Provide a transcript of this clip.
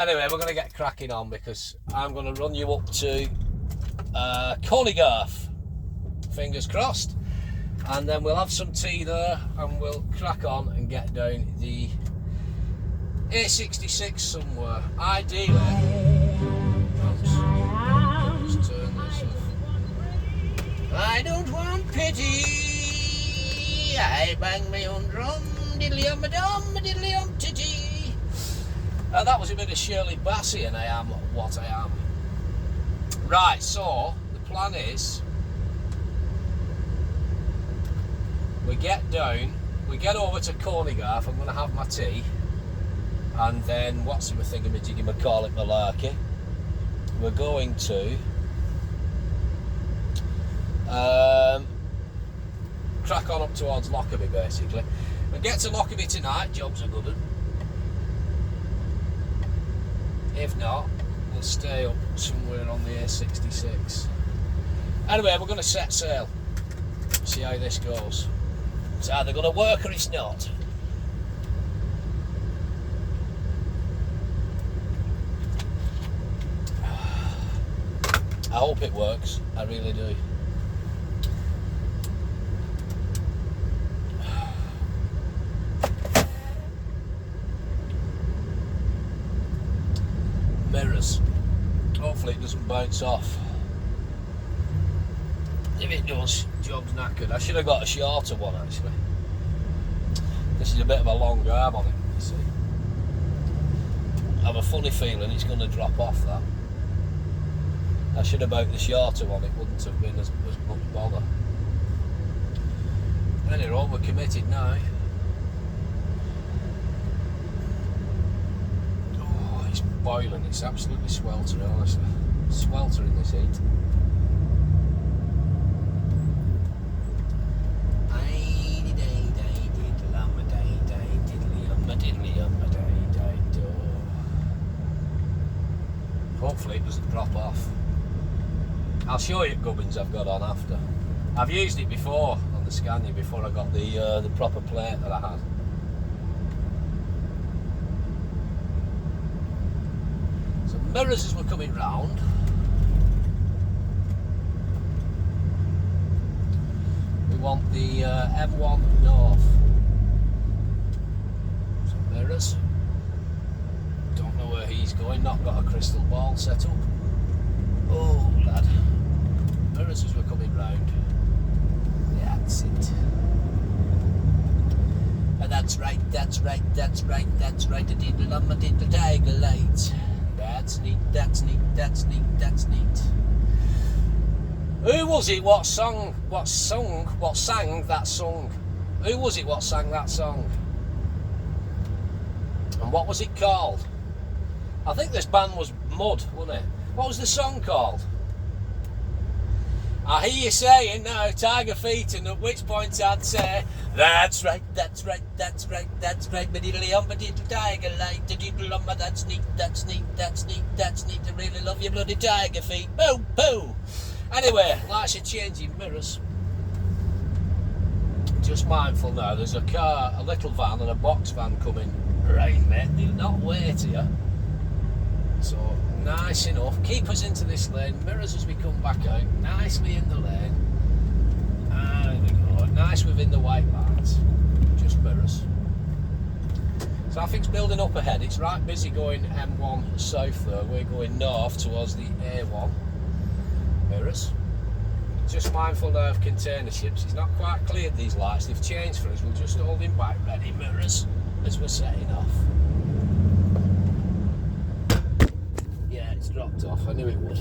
Anyway, we're going to get cracking on because I'm going to run you up to Cornigarth, fingers crossed, and then we'll have some tea there and we'll crack on and get down the A66 somewhere. Ideally, let's turn this off. I don't want pity, I bang my own drum, diddly-um-a-dum, diddly-um-titty. That was a bit of Shirley Bassey, and I am what I am. Right, so the plan is we get down, we get over to Cornigarth, I'm going to have my tea, and then what's the thingamajiggy, I call it malarkey. We're going to crack on up towards Lockerbie basically. We get to Lockerbie tonight, jobs are good. If not, we'll stay up somewhere on the A66. Anyway, we're going to set sail, see how this goes. It's either going to work or it's not. I hope it works, I really do. Mirrors. Hopefully it doesn't bounce off. If it does, job's knackered. I should have got a shorter one actually. This is a bit of a long arm on it, you see. I have a funny feeling it's going to drop off that. I should have bought the shorter one, it wouldn't have been as much bother. Anyway, we're committed now. Oh, it's boiling, it's absolutely sweltering, honestly. Sweltering this heat. Hopefully it doesn't drop off. I'll show you gubbins I've got on after. I've used it before on the Scania before I got the proper plate that I had. So mirrors as we're coming round. We want the M1 North. So mirrors. Don't know where he's going, not got a crystal ball set up. Oh lad. Mirrors as we're coming round. That's it. And that's right, that's right, that's right, that's right. A diddle on my diddle tiger light. That's neat, that's neat, that's neat, that's neat. Who was it what sang that song? Who was it what sang that song? And what was it called? I think this band was Mud, wasn't it? What was the song called? I hear you saying now, Tiger Feet, and at which point I'd say, that's right, that's right, that's right, that's right, diddly on my diddle tiger light, the diddle on my, that's neat, that's neat, that's neat, that's neat, I really love your bloody Tiger Feet, poo, poo. Anyway, lights are changing, mirrors. Just mindful now, there's a car, a little van and a box van coming. Right, mate, they'll not wait here. So, nice enough, keep us into this lane, mirrors as we come back out, nicely in the lane. There we go, nice within the white lines, just mirrors. Traffic's building up ahead, it's right busy going M1 south there, we're going north towards the A1. Mirrors. Just mindful now of container ships, he's not quite cleared these lights, they've changed for us, we'll just hold him back ready, mirrors, as we're setting off. It's dropped off, I knew it would.